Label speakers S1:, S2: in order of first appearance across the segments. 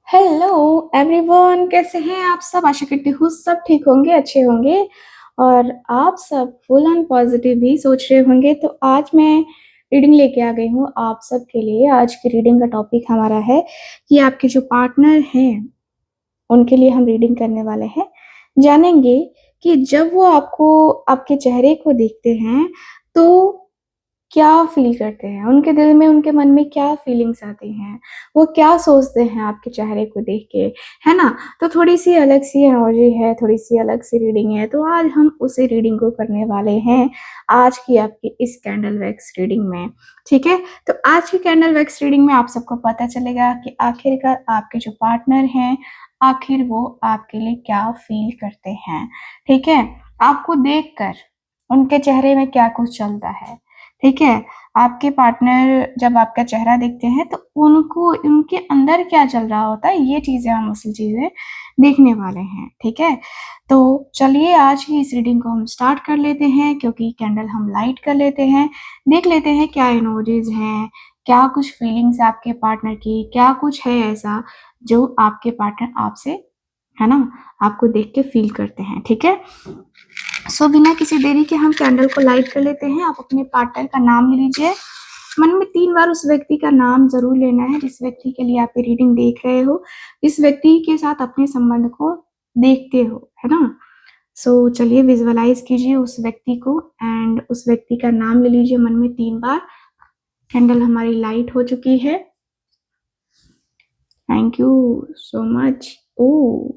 S1: Hello everyone, कैसे हैं आप सब। आशा करती हूँ सब ठीक होंगे, अच्छे होंगे और आप सब फुल ऑन पॉजिटिव ही सोच रहे होंगे। तो आज मैं रीडिंग लेके आ गई हूँ आप सब के लिए। आज की रीडिंग का टॉपिक हमारा है कि आपके जो पार्टनर हैं उनके लिए हम रीडिंग करने वाले हैं। जानेंगे कि जब वो आपको आपके चेहरे को देखते हैं तो क्या फील करते हैं, उनके दिल में उनके मन में क्या फीलिंग्स आती हैं, वो क्या सोचते हैं आपके चेहरे को देख के, है ना। तो थोड़ी सी अलग सी एनर्जी है, थोड़ी सी अलग सी रीडिंग है, तो आज हम उसी रीडिंग को करने वाले हैं आज की आपकी इस कैंडल वैक्स रीडिंग में। ठीक है, तो आज की कैंडल वैक्स रीडिंग में आप सबको पता चलेगा कि आखिरकार आपके जो पार्टनर हैं आखिर वो आपके लिए क्या फील करते हैं। ठीक है, आपको देखकर उनके चेहरे में क्या कुछ चलता है। ठीक है, आपके पार्टनर जब आपका चेहरा देखते हैं तो उनको उनके अंदर क्या चल रहा होता है, ये चीजें हम असल चीजें देखने वाले हैं। ठीक है, तो चलिए आज की इस रीडिंग को हम स्टार्ट कर लेते हैं। क्योंकि कैंडल हम लाइट कर लेते हैं, देख लेते हैं क्या इमोजीज हैं, क्या कुछ फीलिंग्स आपके पार्टनर की, क्या कुछ है ऐसा जो आपके पार्टनर आपसे, है ना, आपको देख के फील करते हैं। ठीक है, सो बिना किसी देरी के हम कैंडल को लाइट कर लेते हैं। आप अपने पार्टनर का नाम ले लीजिए, मन में 3 बार उस व्यक्ति का नाम जरूर लेना है जिस व्यक्ति के लिए आप ये रीडिंग देख रहे हो, इस व्यक्ति के साथ अपने संबंध को देखते हो, है ना। सो चलिए विजुअलाइज कीजिए उस व्यक्ति को एंड उस व्यक्ति का नाम ले लीजिए मन में 3 बार। कैंडल हमारी लाइट हो चुकी है। Thank you so much. ओ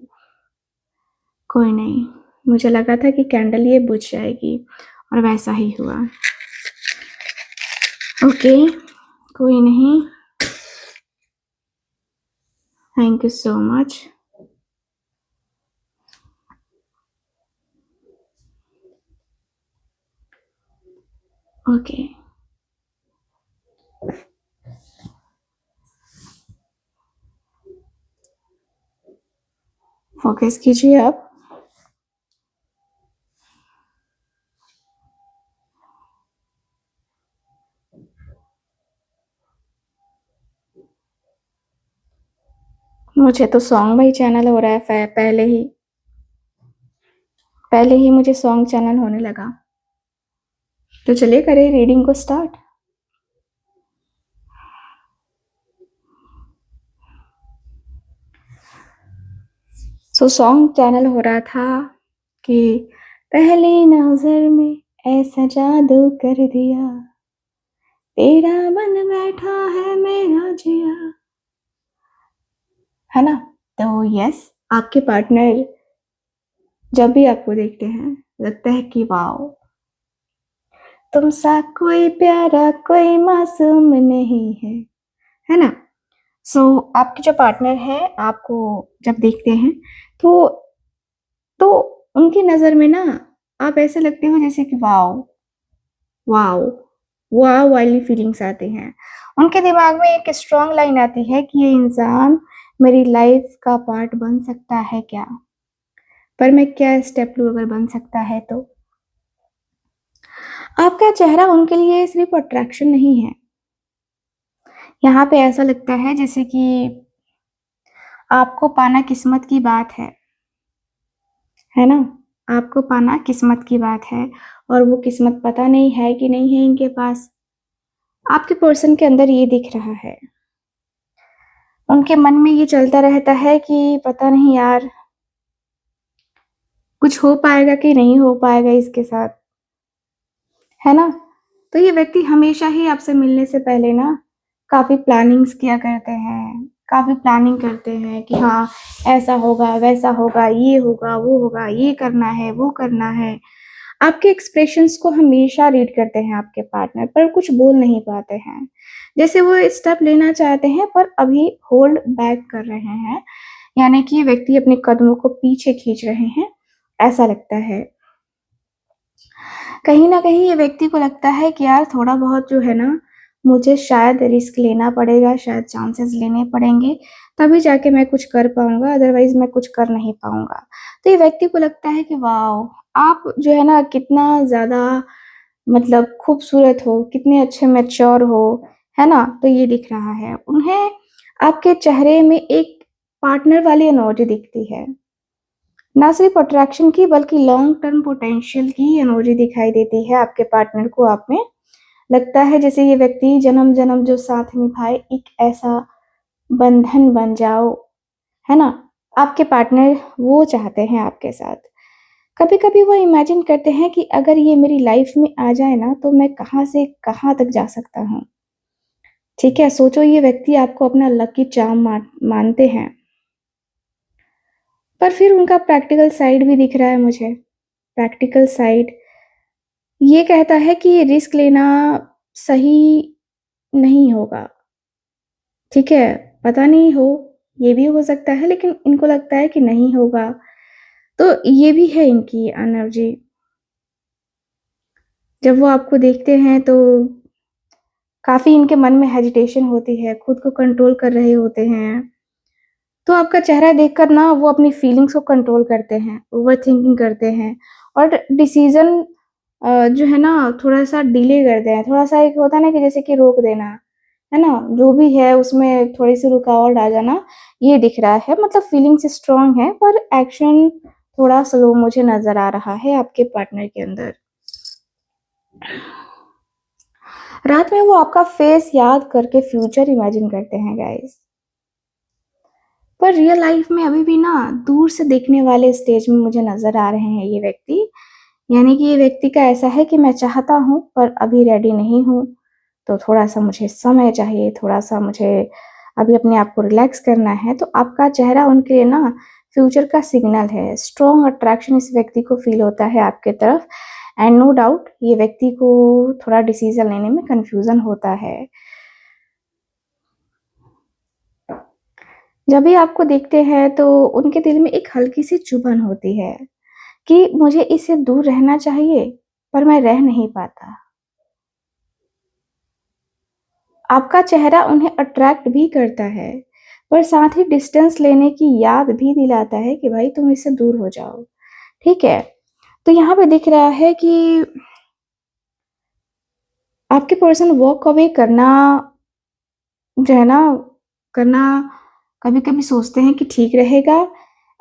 S1: कोई नहीं, मुझे लगा था कि कैंडल ये बुझ जाएगी और वैसा ही हुआ। ओके, कोई नहीं, thank you so much. Okay, focus कीजिए आप। मुझे तो सॉन्ग भाई चैनल हो रहा है, पहले ही मुझे सॉन्ग चैनल होने लगा। तो चलिए करें रीडिंग को स्टार्ट। सो सॉन्ग चैनल हो रहा था कि पहली नजर में ऐसा जादू कर दिया, तेरा मन बैठा है मेरा जिया, है ना। तो यस, आपके पार्टनर जब भी आपको देखते हैं लगता है कि वाओ, तुम सा कोई प्यारा कोई मासूम नहीं है ना। सो आपके जो पार्टनर है आपको जब देखते हैं तो तो उनकी नजर में ना आप ऐसे लगते हो जैसे कि वाओ वाओ वाओ वाली फीलिंग्स आती हैं। उनके दिमाग में एक स्ट्रांग लाइन आती है कि ये इंसान मेरी लाइफ का पार्ट बन सकता है क्या, पर मैं क्या स्टेप लूं अगर बन सकता है तो। आपका चेहरा उनके लिए सिर्फ अट्रैक्शन नहीं है, यहाँ पे ऐसा लगता है जैसे कि आपको पाना किस्मत की बात है ना। आपको पाना किस्मत की बात है और वो किस्मत पता नहीं है कि नहीं है इनके पास। आपके पर्सन के अंदर ये दिख रहा है, उनके मन में ये चलता रहता है कि पता नहीं यार कुछ हो पाएगा कि नहीं हो पाएगा इसके साथ, है ना। तो ये व्यक्ति हमेशा ही आपसे मिलने से पहले ना काफी प्लानिंग्स किया करते हैं, काफी प्लानिंग करते हैं कि हाँ ऐसा होगा वैसा होगा, ये होगा वो होगा, ये करना है वो करना है। आपके एक्सप्रेशंस को हमेशा रीड करते हैं आपके पार्टनर, पर कुछ बोल नहीं पाते हैं। जैसे वो स्टेप लेना चाहते हैं पर अभी होल्ड बैक कर रहे हैं, यानी कि ये व्यक्ति अपने कदमों को पीछे खींच रहे हैं, ऐसा लगता है। कहीं ना कहीं ये व्यक्ति को लगता है कि यार थोड़ा बहुत जो है ना मुझे शायद रिस्क लेना पड़ेगा, शायद चांसेस लेने पड़ेंगे, तभी जाके मैं कुछ कर पाऊंगा, अदरवाइज मैं कुछ कर नहीं पाऊंगा। तो ये व्यक्ति को लगता है कि वाओ, आप जो है ना कितना ज्यादा मतलब खूबसूरत हो, कितने अच्छे मैच्योर हो, है ना। तो ये दिख रहा है उन्हें आपके चेहरे में एक पार्टनर वाली एनर्जी दिखती है, ना सिर्फ अट्रैक्शन की बल्कि लॉन्ग टर्म पोटेंशियल की एनर्जी दिखाई देती है आपके पार्टनर को आप में। लगता है जैसे ये व्यक्ति जन्म जन्म जो साथ निभाए एक ऐसा बंधन बन जाओ, है ना? आपके पार्टनर वो चाहते हैं आपके साथ। कभी-कभी वो इमेजिन करते हैं कि अगर ये मेरी लाइफ में आ जाए ना तो मैं कहाँ से कहाँ तक जा सकता हूँ। ठीक है, सोचो ये व्यक्ति आपको अपना लकी चार्म मानते हैं। पर फिर उनका प्रैक्टिकल साइड भी दिख रहा है मुझे। प्रैक्टिकल साइड ये कहता है कि ये रिस्क लेना सही नहीं होगा। ठीक है, पता नहीं हो, ये भी हो सकता है लेकिन इनको लगता है कि नहीं होगा। तो ये भी है इनकी एनर्जी। जब वो आपको देखते हैं तो काफ़ी इनके मन में हेजिटेशन होती है, खुद को कंट्रोल कर रहे होते हैं। तो आपका चेहरा देखकर ना वो अपनी फीलिंग्स को कंट्रोल करते हैं, ओवरथिंकिंग करते हैं और डिसीज़न जो है ना थोड़ा-सा डिले करते हैं। थोड़ा-सा एक होता है ना कि जैसे कि रोक देना, है ना? जो भी है उसमें थोड़ी-सी रुकावट आ जाना, ये दिख रहा है। मतलब फीलिंग्स स्ट्रॉन्ग है पर एक्शन थोड़ा स्लो मुझे नज़र आ रहा है आपके पार्टनर के अंदर। रात में वो आपका फेस याद करके फ्यूचर इमेजिन करते हैं गाइस। पर रियल लाइफ में अभी भी ना दूर से देखने वाले स्टेज में मुझे नजर आ रहे हैं ये व्यक्ति। यानी कि ये व्यक्ति का ऐसा है कि मैं चाहता हूँ पर अभी रेडी नहीं हूँ, तो थोड़ा सा मुझे समय चाहिए, थोड़ा सा मुझे अभी अपने आप को रिलैक्स करना है। तो आपका चेहरा उनके लिए ना फ्यूचर का सिग्नल है। स्ट्रॉन्ग अट्रैक्शन इस व्यक्ति को फील होता है आपके तरफ एंड नो डाउट ये व्यक्ति को थोड़ा डिसीजन लेने में कंफ्यूजन होता है। जब भी आपको देखते हैं तो उनके दिल में एक हल्की सी चुभन होती है कि मुझे इससे दूर रहना चाहिए पर मैं रह नहीं पाता। आपका चेहरा उन्हें अट्रैक्ट भी करता है पर साथ ही डिस्टेंस लेने की याद भी दिलाता है कि भाई तुम इससे दूर हो जाओ। ठीक है, तो यहाँ पे दिख रहा है कि आपके पर्सन वॉक अवे करना जो है ना करना कभी-कभी सोचते हैं कि ठीक रहेगा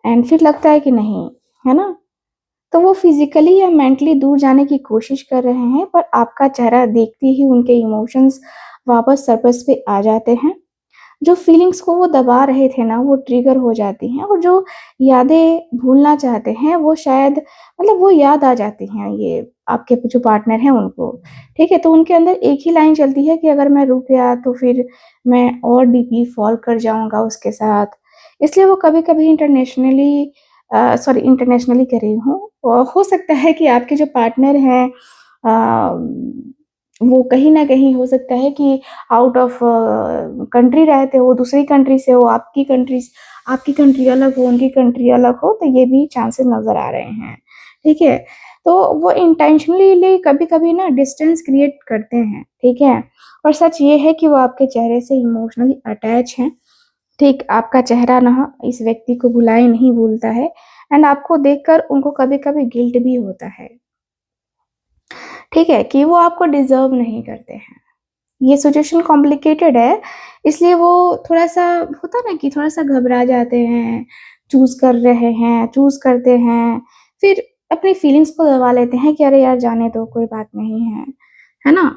S1: एंड फिर लगता है कि नहीं, है ना? तो वो फिज़िकली या मेंटली दूर जाने की कोशिश कर रहे हैं पर आपका चेहरा देखते ही उनके इमोशंस वापस सरफेस पे आ जाते हैं। जो फीलिंग्स को वो दबा रहे थे ना वो ट्रिगर हो जाती हैं और जो यादें भूलना चाहते हैं वो शायद मतलब वो याद आ जाती हैं ये आपके जो पार्टनर हैं उनको। ठीक है? तो उनके अंदर एक ही लाइन चलती है कि अगर मैं रुक गया तो फिर मैं और डीपली फॉल कर जाऊँगा उसके साथ। इसलिए वो कभी-कभी इंटरनेशनली कह रही हूँ। हो सकता है कि आपके जो पार्टनर हैं वो कहीं न कहीं हो सकता है कि आउट ऑफ कंट्री रहते हो, दूसरी कंट्री से हो, आपकी कंट्री अलग हो, उनकी कंट्री अलग हो, तो ये भी चांसेस नज़र आ रहे हैं। ठीक है? तो वो इंटेंशनली कभी-कभी ना डिस्टेंस क्रिएट करते हैं, ठीक है? और सच ये है कि वो आपके चेहरे से इमोशनली अटैच हैं। ठीक, आपका चेहरा ना इस व्यक्ति को भुलाए नहीं भूलता है एंड आपको देखकर उनको कभी-कभी गिल्ट भी होता है। ठीक है? कि वो आपको डिज़र्व नहीं करते हैं। ये सिचुएशन कॉम्प्लिकेटेड है, इसलिए वो थोड़ा-सा होता है ना कि थोड़ा-सा घबरा जाते हैं, चूज़ करते हैं, फिर अपनी फीलिंग्स को दबा लेते हैं कि अरे यार जाने दो, कोई बात नहीं है। है ना?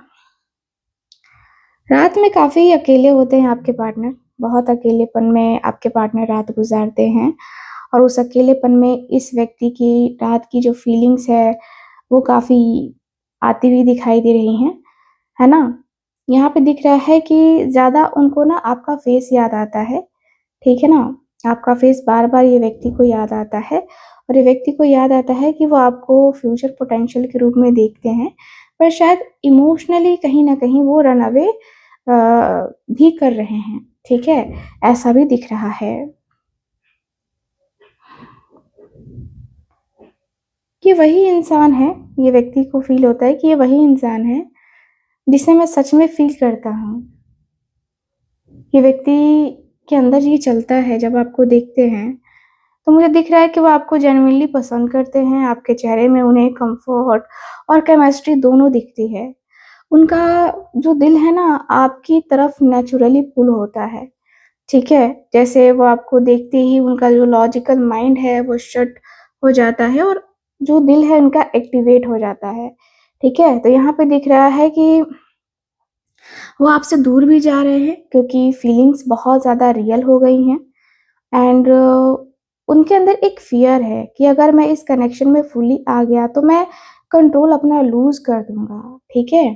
S1: रात में काफ़ी अकेले होते हैं आपके पार्टनर, बहुत अकेलेपन में आपके पार्टनर रात गुज़ारते हैं और उस अकेलेपन में इस व्यक्ति की रात की जो फीलिंग्स है, वो काफ़ी आती हुई दिखाई दे रही हैं, है ना? यहाँ पे दिख रहा है कि ज़्यादा उनको ना आपका फेस याद आता है, ठीक है ना? आपका फेस बार-बार ये व्यक्ति को याद आता है और ये व्यक्ति को याद आता है कि वो आपको फ्यूचर पोटेंशियल के रूप में देखते हैं, पर शायद इमोशनली कहीं न कहीं वो रन अवे भी कर रहे हैं, ठीक है? ऐसा भी दिख रहा है। ये वही इंसान है, ये व्यक्ति को फ़ील होता है कि ये वही इंसान है, जिसे मैं सच में फ़ील करता हूँ। ये व्यक्ति के अंदर ये चलता है जब आपको देखते हैं, तो मुझे दिख रहा है कि वो आपको जेनुइनली पसंद करते हैं, आपके चेहरे में उन्हें कम्फ़र्ट और केमिस्ट्री दोनों दिखती है। उनका जो दिल है ना आपकी तरफ नेचुरली पुल होता है, ठीक है? जैसे वो आपको देखते ही उनका जो लॉजिकल माइंड है वो शट हो जाता है और जो दिल है उनका एक्टिवेट हो जाता है, ठीक है? तो यहाँ पे दिख रहा है कि वो आपसे दूर भी जा रहे हैं क्योंकि फीलिंग्स बहुत ज़्यादा रियल हो गई हैं एंड उनके अंदर एक फ़ियर है कि अगर मैं इस कनेक्शन में फुली आ गया तो मैं कंट्रोल अपना लूज़ कर दूँगा, ठीक है?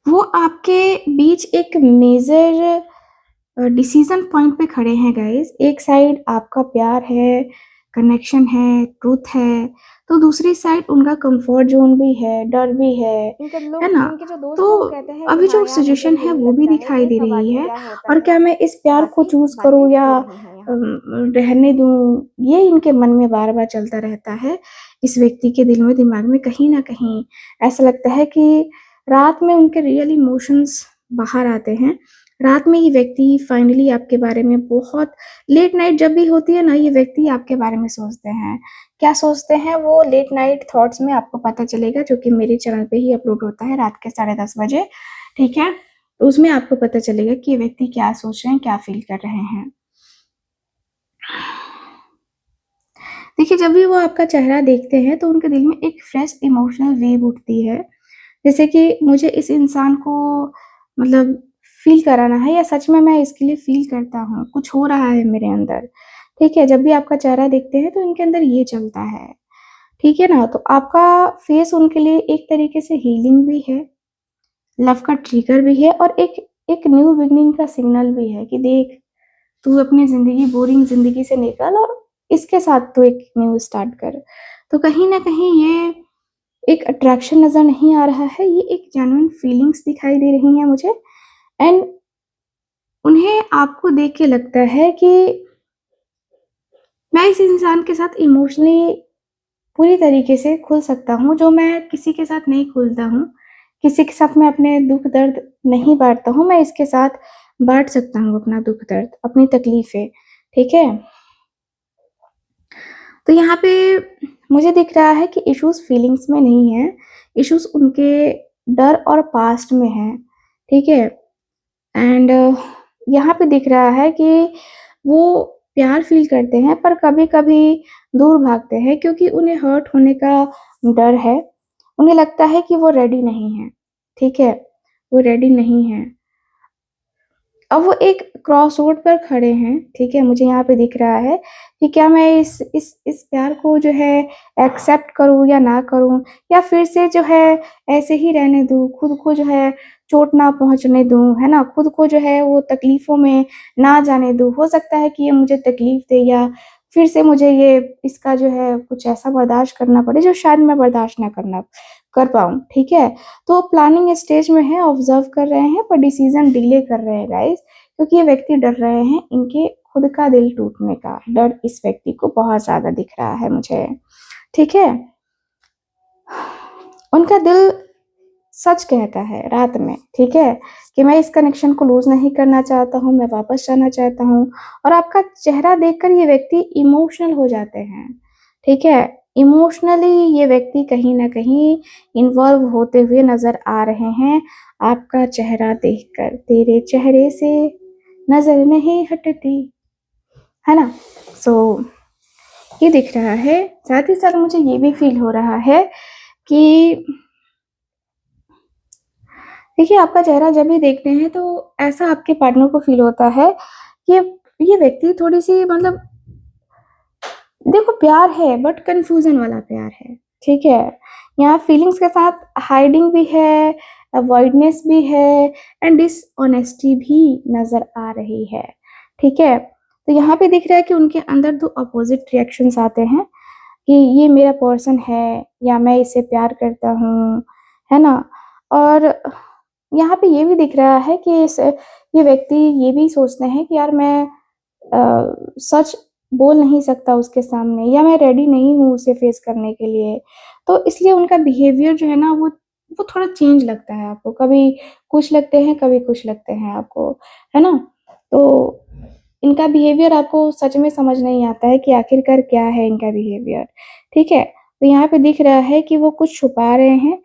S1: वो आपके बीच एक मेजर डिसीजन पॉइंट पे खड़े हैं गाइस। एक साइड आपका प्यार है, कनेक्शन है, ट्रुथ है, तो दूसरी साइड उनका कंफर्ट जोन भी है, डर भी है ना?
S2: इनके जो दोस्त
S1: तो
S2: हैं वो कहते हैं कि
S1: अभी
S2: हाँ
S1: जो
S2: यार मुझे
S1: सिचुएशन
S2: भी
S1: है
S2: यही
S1: वो भी
S2: लगता है,
S1: दिखाई दे
S2: देख अब
S1: रही
S2: आगे
S1: है
S2: क्या होता
S1: और
S2: है।
S1: क्या मैं इस प्यार को
S2: बाकी
S1: चूज़
S2: बातें
S1: करूँ या
S2: हो रही हैं यहाँ।
S1: रहने दूँ, ये इनके मन में बार-बार चलता रहता है। इस व्यक्ति के दिल में, दिमाग में कहीं न कहीं ऐसा लगता है कि रात में उनके रियल इमोशंस बाहर आते हैं। रात में ये व्यक्ति फाइनली आपके बारे में बहुत लेट नाइट जब भी होती है ना, ये व्यक्ति आपके बारे में सोचते हैं। क्या सोचते हैं वो लेट नाइट थॉट्स में आपको पता चलेगा, जो कि मेरे चैनल पे ही अपलोड होता है रात के 10:30 बजे, ठीक है? तो उसमें आपको पता चलेगा कि ये व्यक्ति क्या सोच रहे हैं, क्या फ़ील कर रहे हैं। देखिए, जब भी वो आपका चेहरा देखते हैं तो उनके दिल में एक फ्रेश इमोशनल वेव उठती है। जैसे कि मुझे इस इंसान को मतलब फ़ील कराना है या सच में मैं इसके लिए फ़ील करता हूँ, कुछ हो रहा है मेरे अंदर, ठीक है? जब भी आपका चेहरा देखते हैं तो इनके अंदर ये चलता है, ठीक है ना? तो आपका फेस उनके लिए एक तरीके से हीलिंग भी है, लव का ट्रिगर भी है और एक एक न्यू बिगिनिंग का सिग्नल भी है कि देख, तू अपनी ज़िंदगी बोरिंग ज़िंदगी से निकल और इसके साथ तू एक न्यू स्टार्ट कर। तो कहीं न कहीं ये एक अट्रैक्शन नज़र नहीं आ रहा है, ये एक जेन्युइन फीलिंग्स दिखाई दे रही हैं मुझे एंड उन्हें आपको देख के लगता है कि मैं इस इंसान के साथ इमोशनली पूरी तरीके से खुल सकता हूँ, जो मैं किसी के साथ नहीं खुलता हूँ। किसी के साथ मैं अपने दुःख-दर्द नहीं बाँटता हूँ, मैं इसके साथ बाँट सकता हूँ अपना दुःख-दर्द, अपनी तकलीफ़ें, ठीक है? तो यहाँ पे मुझे दिख रहा है कि इश्यूज़ फीलिंग्स में नहीं है, इश्यूज़ उनके डर और पास्ट में है, ठीक है? एंड यहाँ पे दिख रहा है कि वो प्यार फ़ील करते हैं पर कभी-कभी दूर भागते हैं क्योंकि उन्हें हर्ट होने का डर है। उन्हें लगता है कि वो रेडी नहीं हैं, ठीक है? वो रेडी नहीं हैं। अब वो एक क्रॉसरोड पर खड़े हैं, ठीक है? मुझे यहाँ पे दिख रहा है कि क्या मैं इस प्यार को जो है एक्सेप्ट करूँ या ना करूँ या फिर से जो है ऐसे ही रहने दूँ, खुद को जो है चोट ना पहुँचने दूँ, है ना? खुद को जो है वो तकलीफ़ों में ना जाने दूँ। हो सकता है कि ये मुझे तकलीफ़ दे या फिर से मुझे ये इसका जो है कुछ ऐसा बर्दाश्त करना पड़े जो शायद मैं बर्दाश्त ना कर पाऊँ, ठीक है? तो प्लानिंग स्टेज में है, ऑब्ज़र्व कर रहे हैं पर डिसीज़न डिले कर रहे हैं गाइज़, क्योंकि ये व्यक्ति डर रहे हैं इनके खुद का दिल टूटने का डर इस व्यक्ति को बहुत ज़्यादा दिख रहा है मुझे, ठीक है? उनका दिल सच कहता है रात में, ठीक है? कि मैं इस कनेक्शन को लूज़ नहीं करना चाहता हूँ, मैं वापस जाना चाहता हूँ और आपका चेहरा देखकर ये व्यक्ति इमोशनल हो जाते हैं, ठीक है? इमोशनली ये व्यक्ति कहीं न कहीं इन्वॉल्व होते हुए नज़र आ रहे हैं, आपका चेहरा देखकर। तेरे चेहरे से नज़र नहीं हटती, है ना? सो ये दिख रहा है, साथ ही साथ मुझे ये भी फ़ील हो रहा है कि देखिए, आपका चेहरा जब भी देखते हैं तो ऐसा आपके पार्टनर को फ़ील होता है कि ये व्यक्ति थोड़ी-सी मतलब देखो प्यार है बट कन्फ्यूज़न वाला प्यार है, ठीक है? यहाँ फीलिंग्स के साथ हाइडिंग भी है, अवॉइडनेस भी है एंड डिसऑनेस्टी भी नज़र आ रही है, ठीक है? तो यहाँ पे दिख रहा है कि उनके अंदर 2 अपोज़िट रिएक्शंस आते हैं कि ये मेरा पर्सन है या मैं इससे प्यार करता हूँ, है ना? और यहाँ पे ये भी दिख रहा है कि ये व्यक्ति ये भी सोचते हैं कि यार मैं सच बोल नहीं सकता उसके सामने या मैं रेडी नहीं हूँ उसे फेस करने के लिए। तो इसलिए उनका बिहेवियर जो है ना वो थोड़ा चेंज लगता है आपको। कभी कुछ लगते हैं, कभी कुछ लगते हैं आपको, है ना? तो इनका बिहेवियर आपको सच में समझ नहीं आता है कि आखिरकार क्या है इनका बिहेवियर, ठीक है? तो यहाँ पे दिख रहा है कि वो कुछ छुपा रहे हैं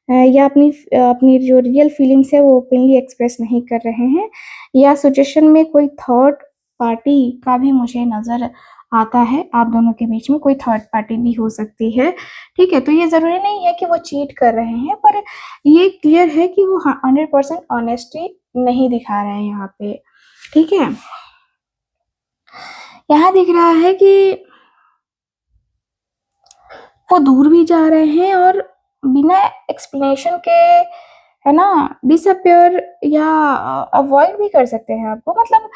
S1: या अपनी अपनी जो रियल फीलिंग्स है वो ओपनली एक्सप्रेस नहीं कर रहे हैं, या सिचुएशन में कोई थर्ड पार्टी का भी मुझे नज़र आता है। आप दोनों के बीच में कोई थर्ड पार्टी भी हो सकती है, ठीक है? तो ये ज़रूरी नहीं है कि वो चीट कर रहे हैं, पर ये क्लियर है कि वो 100% ऑनेस्टी नहीं दिखा रहे हैं यहाँ पे, ठीक है? यहाँ दिख रहा है कि वो दूर भी जा रहे हैं और बिना एक्सप्लेनेशन के, है ना, डिसअपियर या अवॉइड भी कर सकते हैं आपको। मतलब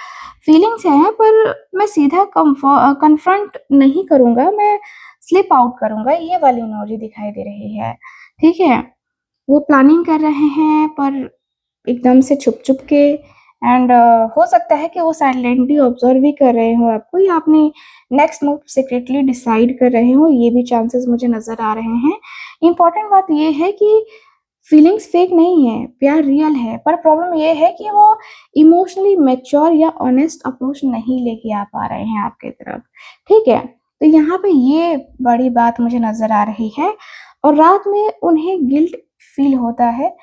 S1: फीलिंग्स हैं, पर मैं सीधा कन्फ्रंट नहीं करूँगा, मैं स्लिप आउट करूँगा, ये वाली एनर्जी दिखाई दे रही है, ठीक है? वो प्लानिंग कर रहे हैं, पर एकदम से छुप-छुप के, एंड हो सकता है कि वो साइलेंटली ऑब्जर्व भी कर रहे हो आपको, या अपने नेक्स्ट मूव सीक्रेटली डिसाइड कर रहे हो, ये भी चांसेस मुझे नज़र आ रहे हैं। इम्पोर्टेंट बात ये है कि फीलिंग्स फेक नहीं है, प्यार रियल है, पर प्रॉब्लम ये है कि वो इमोशनली मैच्योर या ऑनेस्ट अप्रोच नहीं लेके आ पा रहे हैं आपके तरफ, ठीक है? तो यहाँ पे ये बड़ी बात मुझे नज़र आ रही है, और रात में उन्हें गिल्ट फील होता है।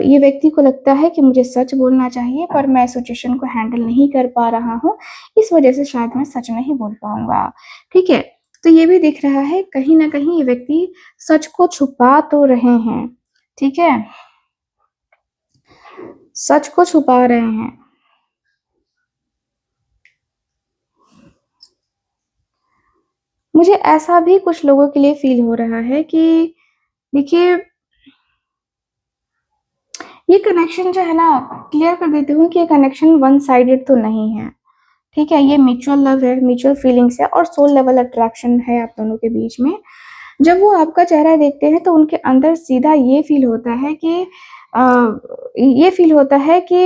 S1: ये व्यक्ति को लगता है कि मुझे सच बोलना चाहिए, पर मैं सिचुएशन को हैंडल नहीं कर पा रहा हूँ, इस वजह से शायद मैं सच नहीं बोल पाऊँगा, ठीक है? तो ये भी दिख रहा है कहीं न कहीं ये व्यक्ति सच को छुपा तो रहे हैं, ठीक है? सच को छुपा रहे हैं। मुझे ऐसा भी कुछ लोगों के लिए फ़ील हो रहा है कि देखिए, ये कनेक्शन जो है ना, क्लियर कर देती हूँ कि ये कनेक्शन वन साइडेड तो नहीं है, ठीक है? ये म्यूचुअल लव है, म्यूचुअल फीलिंग्स है और सोल लेवल अट्रैक्शन है आप दोनों के बीच में। जब वो आपका चेहरा देखते हैं तो उनके अंदर सीधा ये फ़ील होता है कि ये फ़ील होता है कि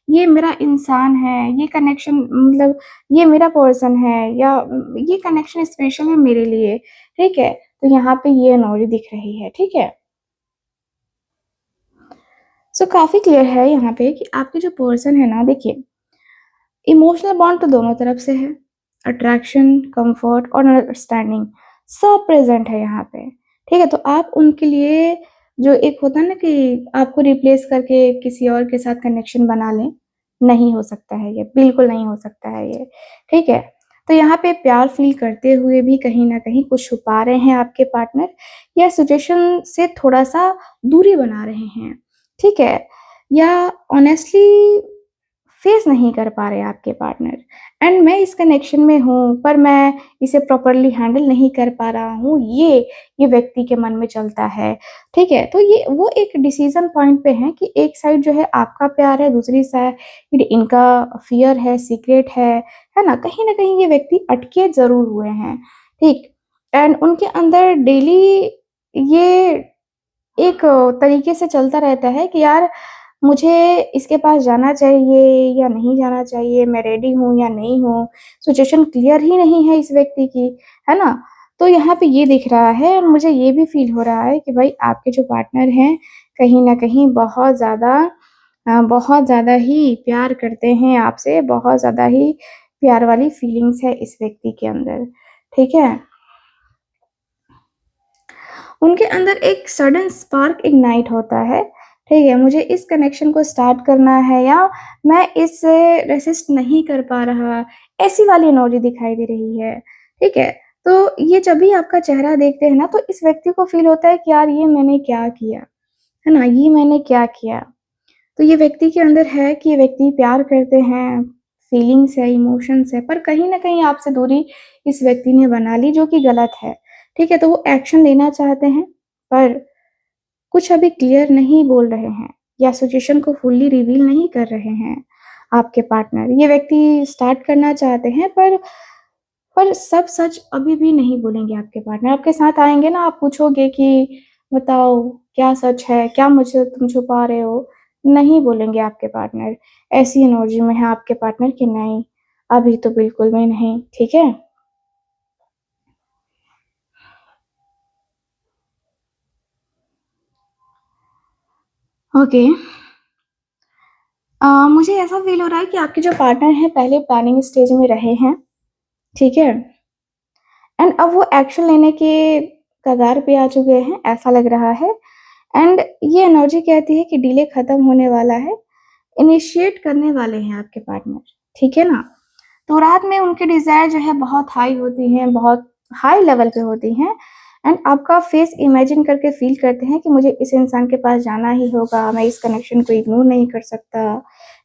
S1: ये मेरा इंसान है, ये कनेक्शन, मतलब ये मेरा पर्सन है, या ये कनेक्शन स्पेशल है मेरे लिए, ठीक है? तो यहाँ पे ये एनर्जी दिख रही है, ठीक है? सो काफ़ी क्लियर है यहाँ पे कि आपके जो पर्सन है ना, देखिए, इमोशनल बॉन्ड तो दोनों तरफ से है। अट्रैक्शन, कम्फर्ट और अंडरस्टैंडिंग सब प्रेज़ेंट है यहाँ पे, ठीक है? तो आप उनके लिए, जो एक होता है ना कि आपको रिप्लेस करके किसी और के साथ कनेक्शन बना लें, नहीं हो सकता है ये, बिल्कुल नहीं हो सकता है ये, ठीक है? तो यहाँ पे प्यार फ़ील करते हुए भी कहीं न कहीं कुछ छुपा रहे हैं आपके पार्टनर, या सिचुएशन से थोड़ा-सा दूरी बना रहे हैं, ठीक है? या ऑनेस्टली फेस नहीं कर पा रहे आपके पार्टनर, एंड मैं इस कनेक्शन में हूँ, पर मैं इसे प्रॉपर्ली हैंडल नहीं कर पा रहा हूँ, ये व्यक्ति के मन में चलता है, ठीक है? तो ये वो एक डिसीज़न पॉइंट पे हैं कि एक साइड जो है आपका प्यार है, दूसरी साइड इनका फ़ियर है, सीक्रेट है ना? कहीं न कहीं ये व्यक्ति अटके ज़रूर हुए हैं, ठीक? एंड उनके अंदर डेली ये एक तरीके से चलता रहता है कि यार, मुझे इसके पास जाना चाहिए या नहीं जाना चाहिए, मैं रेडी हूँ या नहीं हूँ, सिचुएशन क्लियर ही नहीं है इस व्यक्ति की, है ना? तो यहाँ पे ये दिख रहा है, और मुझे ये भी फ़ील हो रहा है कि भाई आपके जो पार्टनर हैं, कहीं न कहीं बहुत ज़्यादा ही प्यार करते हैं आपसे, बहुत ज़्यादा ही प्यार वाली फीलिंग्स है इस व्यक्ति के अंदर, ठीक है? उनके अंदर एक सडन स्पार्क इग्नाइट होता है, ठीक है? मुझे इस कनेक्शन को स्टार्ट करना है, या मैं इससे रेसिस्ट नहीं कर पा रहा, ऐसी वाली एनर्जी दिखाई दे रही है, ठीक है? तो ये जब भी आपका चेहरा देखते हैं ना, तो इस व्यक्ति को फ़ील होता है कि यार, ये मैंने क्या किया, है ना? ये मैंने क्या किया? तो ये व्यक्ति के अंदर है कि ये व्यक्ति प्यार करते हैं, फीलिंग्स है, इमोशंस है, पर कहीं न कहीं आपसे दूरी इस व्यक्ति ने बना ली, जो कि गलत है, ठीक है? तो वो एक्शन लेना चाहते हैं, पर कुछ अभी क्लियर नहीं बोल रहे हैं, या सिचुएशन को फुल्ली रिवील नहीं कर रहे हैं आपके पार्टनर। ये व्यक्ति स्टार्ट करना चाहते हैं, पर सब सच अभी भी नहीं बोलेंगे आपके पार्टनर। आपके साथ आएँगे ना, आप पूछोगे कि बताओ क्या सच है? क्या मुझसे तुम छुपा रहे हो? नहीं बोलेंगे आपके पार्टनर। ऐसी एनर्जी में है आपके पार्टनर कि नहीं, अभी तो बिल्कुल भी नहीं, ठीक है? ओके। मुझे ऐसा फ़ील हो रहा है कि आपके जो पार्टनर हैं, पहले प्लानिंग स्टेज में रहे हैं, ठीक है? एंड अब वो एक्शन लेने के कगार पे आ चुके हैं, ऐसा लग रहा है। एंड ये एनर्जी कहती है कि डिले खत्म होने वाला है, इनिशिएट करने वाले हैं आपके पार्टनर, ठीक है ना। तो रात में उनके डिजायर जो है बहुत हाई होती हैं, बहुत हाई लेवल पे होती हैं, एंड आपका फेस इमेजिन करके फील करते हैं कि मुझे इस इंसान के पास जाना ही होगा, मैं इस कनेक्शन को इग्नोर नहीं कर सकता,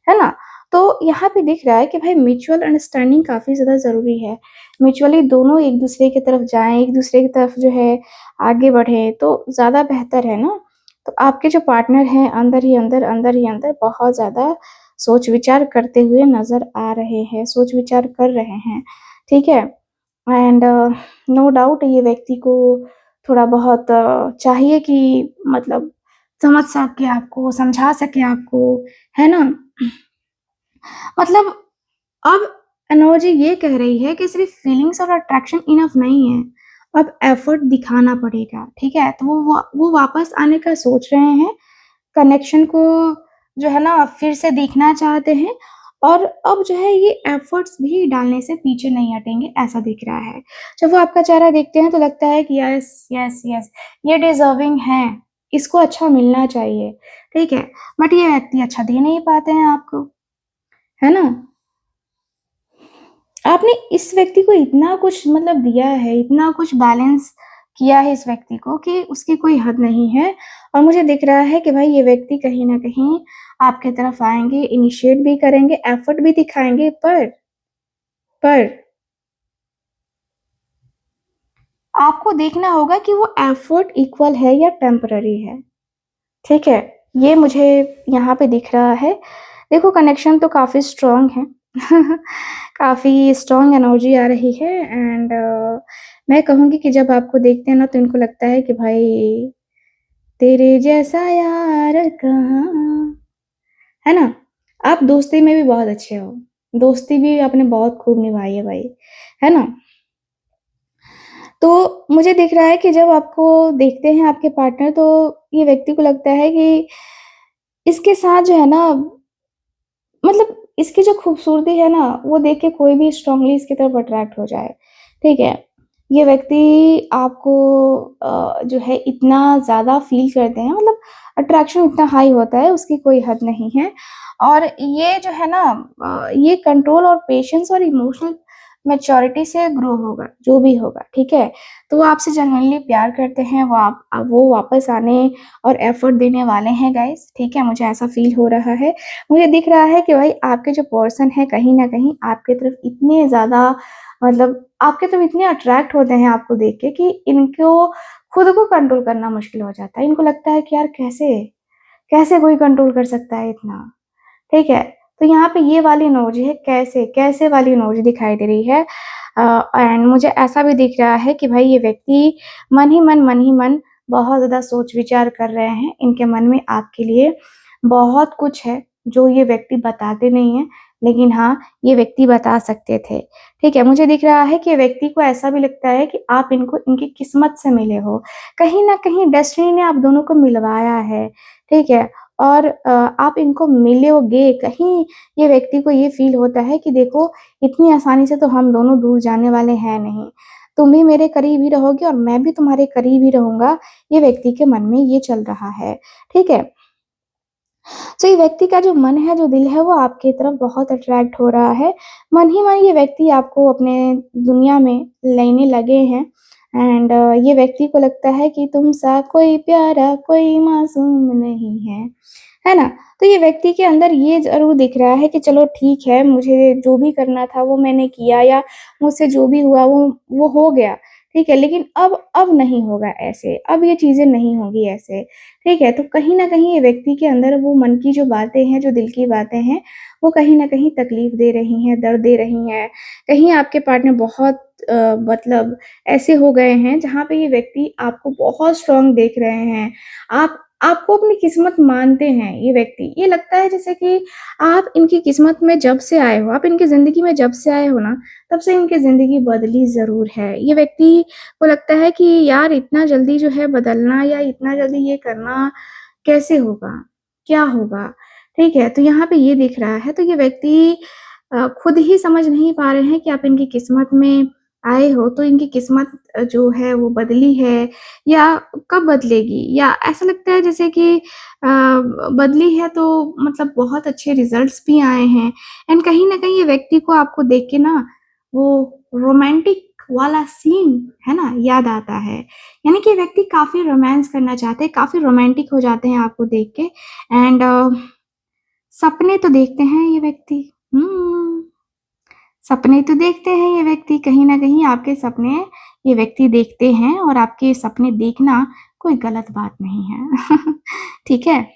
S1: है ना। तो यहाँ पे दिख रहा है कि भाई म्यूचुअल अंडरस्टैंडिंग काफी ज्यादा जरूरी है। म्यूचुअली दोनों एक दूसरे की तरफ जाएं, एक दूसरे की तरफ जो है आगे बढ़े तो ज्यादा बेहतर है ना। तो आपके जो पार्टनर हैं अंदर ही अंदर बहुत ज्यादा सोच विचार करते हुए नजर आ रहे हैं, सोच विचार कर रहे हैं, ठीक है। एंड नो डाउट ये व्यक्ति को थोड़ा बहुत चाहिए कि मतलब समझ सके आपको, समझा सके आपको, है ना। मतलब अब एनर्जी ये कह रही है कि सिर्फ फीलिंग्स और अट्रैक्शन इनफ नहीं है, अब एफर्ट दिखाना पड़ेगा, ठीक है। तो वो वापस आने का सोच रहे हैं, कनेक्शन को जो है ना फिर से देखना चाहते हैं, और अब जो है ये एफर्ट्स भी डालने से पीछे नहीं हटेंगे, ऐसा दिख रहा है। जब वो आपका चेहरा देखते हैं तो लगता है कि यस यस यस, ये डिजर्विंग है, इसको अच्छा मिलना चाहिए, ठीक है। बट ये व्यक्ति अच्छा दे नहीं पाते हैं आपको, है ना। आपने इस व्यक्ति को इतना कुछ मतलब दिया है, इतना कुछ बैलेंस किया है इस व्यक्ति को कि उसकी कोई हद नहीं है। और मुझे दिख रहा है कि भाई ये व्यक्ति कहीं ना कहीं आपके तरफ आएंगे, इनिशिएट भी करेंगे, एफर्ट भी दिखाएंगे, पर आपको देखना होगा कि वो एफर्ट इक्वल है या टेम्पररी है, ठीक है। ये मुझे यहाँ पे दिख रहा है। देखो कनेक्शन तो काफी स्ट्रांग है काफी स्ट्रांग एनर्जी आ रही है, एंड मैं कहूँगी कि जब आपको देखते हैं ना तो इनको लगता है कि भाई तेरे जैसा यार कहाँ, है ना। आप दोस्ती में भी बहुत अच्छे हो, दोस्ती भी आपने बहुत खूब निभाई है भाई, है ना। तो मुझे दिख रहा है कि जब आपको देखते हैं आपके पार्टनर तो ये व्यक्ति को लगता है कि इसके साथ जो है ना, मतलब इसकी जो खूबसूरती है ना वो देख के कोई भी स्ट्रांगली इसकी तरफ अट्रैक्ट हो जाए, ठीक है। ये व्यक्ति आपको जो है इतना ज़्यादा फ़ील करते हैं, मतलब अट्रैक्शन इतना हाई होता है उसकी कोई हद नहीं है। और ये जो है ना ये कंट्रोल और पेशेंस और इमोशनल मैच्योरिटी से ग्रो होगा, जो भी होगा, ठीक है। तो वो आपसे जेन्युइनली प्यार करते हैं, वो वापस आने और एफर्ट देने वाले हैं गाइस, ठीक है। मुझे ऐसा फ़ील हो रहा है। मुझे दिख रहा है कि भाई आपके जो पर्सन है कहीं न कहीं आपके तरफ इतने ज़्यादा मतलब आपके तरफ इतने अट्रैक्ट होते हैं आपको देख के कि इनको खुद को कंट्रोल करना मुश्किल हो जाता है। इनको लगता है कि यार कैसे, कैसे कोई कंट्रोल कर सकता है इतना, ठीक है। तो यहाँ पे ये वाली एनर्जी है, कैसे, कैसे वाली एनर्जी दिखाई दे रही है। एंड मुझे ऐसा भी दिख रहा है कि भाई ये व्यक्ति मन ही मन बहुत ज़्यादा सोच विचार कर रहे हैं। इनके मन में आपके लिए बहुत कुछ है जो ये व्यक्ति बताते नहीं हैं, लेकिन हाँ, ये व्यक्ति बता सकते थे, ठीक है। मुझे दिख रहा है कि व्यक्ति को ऐसा भी लगता है कि आप इनको इनकी किस्मत से मिले हो। कहीं न कहीं डेस्टिनी ने आप दोनों को मिलवाया है, ठीक है। और आप इनको मिलोगे, कहीं ये व्यक्ति को ये फ़ील होता है कि देखो इतनी आसानी से तो हम दोनों दूर जाने वाले हैं नहीं। तुम भी मेरे करीब ही रहोगे और मैं भी तुम्हारे करीब ही रहूँगा, ये व्यक्ति के मन में ये चल रहा है, ठीक है। तो ये व्यक्ति का जो मन है, जो दिल है वो आपकी तरफ बहुत अट्रैक्ट हो रहा है। मन ही मन ये व्यक्ति आपको अपने दुनिया में लेने लगे हैं, एंड ये व्यक्ति को लगता है कि तुम सा कोई प्यारा, कोई मासूम नहीं है ना? तो ये व्यक्ति के अंदर ये ज़रूर दिख रहा है कि चलो ठीक है, मुझे जो भी करना था वो मैंने किया, या मुझसे जो भी हुआ वो हो गया, ठीक है। लेकिन अब नहीं होगा ऐसे, अब ये चीज़ें नहीं होंगी ऐसे, ठीक है। तो कहीं न कहीं ये व्यक्ति के अंदर वो मन की जो बातें हैं, जो दिल की बातें हैं, वो कहीं न कहीं तकलीफ़ दे रही हैं, दर्द दे रही हैं। कहीं आपके पार्टनर बहुत मतलब ऐसे हो गए हैं जहाँ पे ये व्यक्ति आपको बहुत स्ट्रॉन्ग देख रहे हैं। आपको अपनी किस्मत मानते हैं ये व्यक्ति। ये लगता है जैसे कि आप इनकी किस्मत में जब से आए हो, आप इनकी ज़िंदगी में जब से आए हो ना, तब से इनकी ज़िंदगी बदली ज़रूर है। ये व्यक्ति को लगता है कि यार इतना जल्दी जो है बदलना या इतना जल्दी ये करना कैसे होगा? क्या होगा? ठीक है, तो यहाँ पे ये दिख रहा है, तो ये व्यक्ति खुद ही समझ नहीं पा रहे हैं कि आप इनकी किस्मत में आए हो तो इनकी किस्मत जो है वो बदली है या कब बदलेगी, या ऐसा लगता है जैसे कि बदली है तो मतलब बहुत अच्छे रिजल्ट्स भी आए हैं। एंड कहीं न कहीं ये व्यक्ति को आपको देख के ना वो रोमांटिक वाला सीन है ना याद आता है। यानी कि व्यक्ति काफ़ी रोमांस करना चाहते हैं, काफ़ी रोमांटिक हो जाते हैं आपको देख के। एंड सपने तो देखते हैं ये व्यक्ति। सपने तो देखते हैं ये व्यक्ति, कहीं न कहीं आपके सपने ये व्यक्ति देखते हैं और आपके सपने देखना कोई गलत बात नहीं है। ठीक है?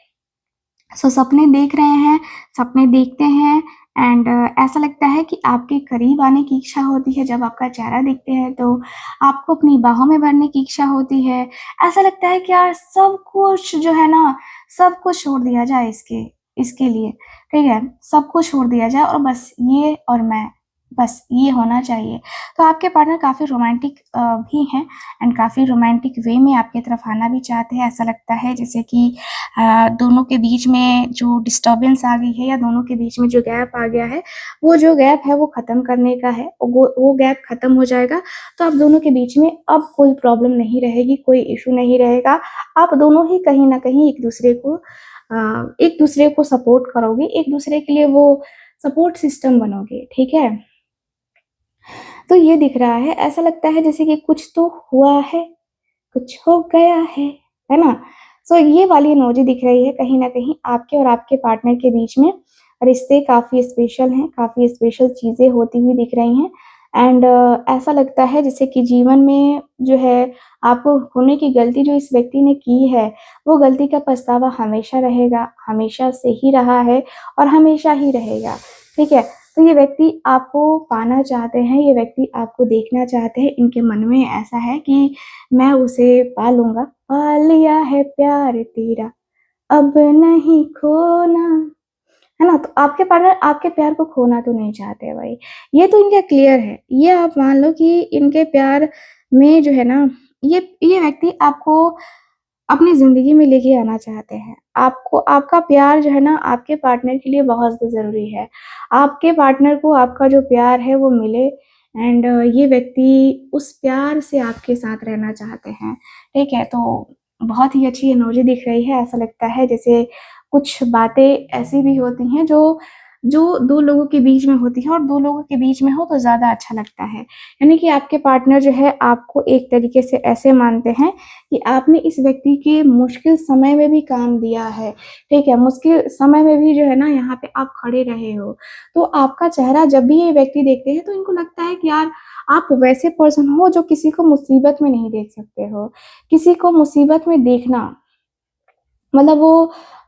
S1: सो सपने देख रहे हैं, सपने देखते हैं एंड ऐसा लगता है कि आपके करीब आने की इच्छा होती है, जब आपका चेहरा देखते हैं तो आपको अपनी बाहों में भरने की इच्छा होती है। ऐसा लगता है कि यार सब कुछ जो है ना, सब कुछ छोड़ दिया जाए इसके लिए, ठीक है? सब कुछ छोड़ दिया जाए और बस ये और मैं, बस ये होना चाहिए। तो आपके पार्टनर काफ़ी रोमांटिक भी हैं एंड काफ़ी रोमांटिक वे में आपकी तरफ आना भी चाहते हैं। ऐसा लगता है जैसे कि दोनों के बीच में जो डिस्टर्बेंस आ गई है या दोनों के बीच में जो गैप आ गया है, वो जो गैप है वो ख़त्म करने का है। वो गैप ख़त्म हो जाएगा तो आप दोनों के बीच में अब कोई प्रॉब्लम नहीं रहेगी, कोई इश्यू नहीं रहेगा। आप दोनों ही कहीं न कहीं एक-दूसरे को सपोर्ट करोगे, एक-दूसरे के लिए वो सपोर्ट सिस्टम बनोगे, ठीक है? तो ये दिख रहा है, ऐसा लगता है जैसे कि कुछ तो हुआ है, कुछ हो गया है ना? सो ये वाली इमोजी दिख रही है कहीं न कहीं आपके और आपके पार्टनर के बीच में रिश्ते काफ़ी स्पेशल हैं, काफ़ी स्पेशल चीज़ें होती हुई दिख रही हैं एंड ऐसा लगता है जैसे कि जीवन में जो है आपको होने की गलती जो इस व्यक्ति ने की है, वो गलती का पछतावा हमेशा रहेगा, हमेशा से ही रहा है और हमेशा ही रहेगा, ठीक है? तो ये व्यक्ति आपको पाना चाहते हैं, ये व्यक्ति आपको देखना चाहते हैं, इनके मन में ऐसा है कि मैं उसे पा लूँगा, पा लिया है प्यार तेरा, अब नहीं खोना, है ना? तो आपके पार्टनर आपके प्यार को खोना तो नहीं चाहते भाई, ये तो इनका क्लियर है। ये आप मान लो कि इनके प्यार में जो है ना, ये व्यक्ति आपको अपनी ज़िंदगी में लेके आना चाहते हैं। आपको आपका प्यार जो है ना, आपके पार्टनर के लिए बहुत ज़्यादा ज़रूरी है। आपके पार्टनर को आपका जो प्यार है वो मिले एंड ये व्यक्ति उस प्यार से आपके साथ रहना चाहते हैं, ठीक है? तो बहुत ही अच्छी एनर्जी दिख रही है, ऐसा लगता है जैसे कुछ बातें ऐसी भी होती हैं जो 2 लोगों के बीच में होती हैं और 2 लोगों के बीच में हो तो ज़्यादा अच्छा लगता है। यानी कि आपके पार्टनर जो है आपको एक तरीके से ऐसे मानते हैं कि आपने इस व्यक्ति के मुश्किल समय में भी काम दिया है, ठीक है? मुश्किल समय में भी जो है ना यहाँ पे आप खड़े रहे हो। तो आपका चेहरा जब भी ये व्यक्ति देखते हैं तो इनको लगता है कि यार आप वैसे पर्सन हो जो किसी को मुसीबत में नहीं देख सकते हो। किसी को मुसीबत में देखना मतलब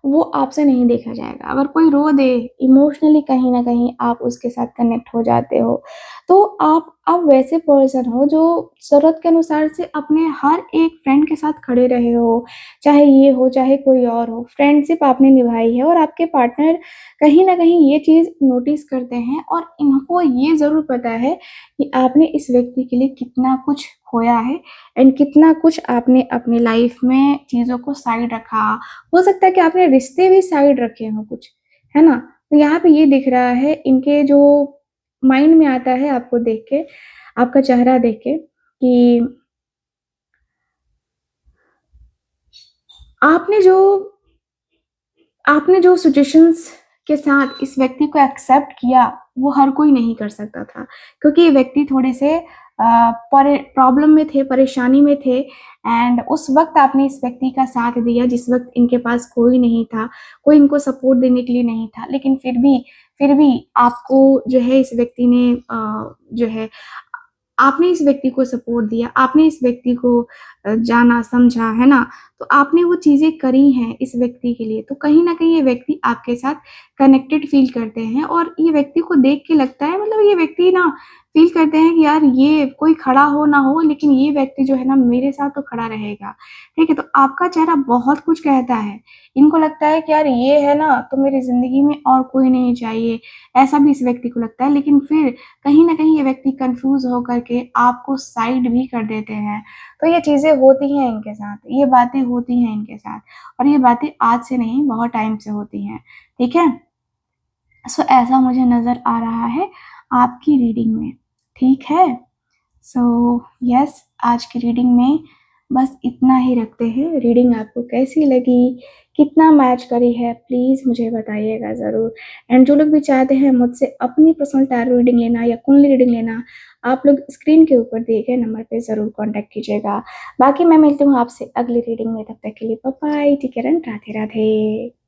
S1: वो आपसे नहीं देखा जाएगा। अगर कोई रो दे इमोशनली कहीं न कहीं आप उसके साथ कनेक्ट हो जाते हो। तो आप वैसे पर्सन हो जो ज़रूरत के अनुसार से अपने हर एक फ्रेंड के साथ खड़े रहे हो, चाहे ये हो, चाहे कोई और हो। फ्रेंडशिप आपने निभाई है और आपके पार्टनर कहीं न कहीं ये चीज़ नोटिस करते हैं और इनको ये ज़रूर पता है कि आपने इस व्यक्ति के लिए कितना कुछ खोया है एंड कितना कुछ आपने अपनी लाइफ़ में चीज़ों को साइड रखा। हो सकता है कि आपने रिश्ते भी साइड रखे हों कुछ, है ना? तो यहाँ पे ये दिख रहा है इनके जो माइंड में आता है आपको देख के, आपका चेहरा देख के कि आपने जो आपने जो सिचुएशंस के साथ इस व्यक्ति को एक्सेप्ट किया, वो हर कोई नहीं कर सकता था। क्योंकि ये व्यक्ति थोड़े से प्रॉब्लम में थे, परेशानी में थे एंड उस वक़्त आपने इस व्यक्ति का साथ दिया जिस वक़्त इनके पास कोई नहीं था, कोई इनको सपोर्ट देने के लिए नहीं था। लेकिन फिर भी आपको जो है इस व्यक्ति ने जो है आपने इस व्यक्ति को सपोर्ट दिया, आपने इस व्यक्ति को जाना, समझा, है ना? तो आपने वो चीज़ें करी हैं इस व्यक्ति के लिए, तो कहीं न कहीं ये व्यक्ति आपके साथ कनेक्टेड फ़ील करते हैं और ये व्यक्ति को देख के लगता है मतलब ये व्यक्ति ना फ़ील करते हैं कि यार ये कोई खड़ा हो ना हो लेकिन ये व्यक्ति जो है ना मेरे साथ तो खड़ा रहेगा, ठीक है? तो आपका चेहरा बहुत कुछ कहता है। इनको लगता है कि यार ये है ना तो मेरी ज़िंदगी में और कोई नहीं चाहिए, ऐसा भी इस व्यक्ति को लगता है लेकिन फिर कहीं न कहीं ये व्यक्ति कन्फ्यूज़ होकर के आपको साइड भी कर देते हैं। तो ये चीज़ें होती हैं इनके साथ, ये बातें होती हैं इनके साथ और ये बातें आज से नहीं बहुत टाइम से होती हैं, ठीक है? सो ऐसा मुझे नज़र आ रहा है आपकी रीडिंग में, ठीक है? सो यस, आज की रीडिंग में बस इतना ही रखते हैं। रीडिंग आपको कैसी लगी, कितना मैच करी है, प्लीज़ मुझे बताइएगा ज़रूर। एंड जो लोग भी चाहते हैं मुझसे अपनी पर्सनल टैरो रीडिंग लेना या कुंडली रीडिंग लेना, आप लोग स्क्रीन के ऊपर दिए गए नंबर पे ज़रूर कॉन्टैक्ट कीजिएगा। बाकी मैं मिलती हूँ आपसे अगली रीडिंग में, तब तक के लिए bye bye, take care and Radhe Radhe.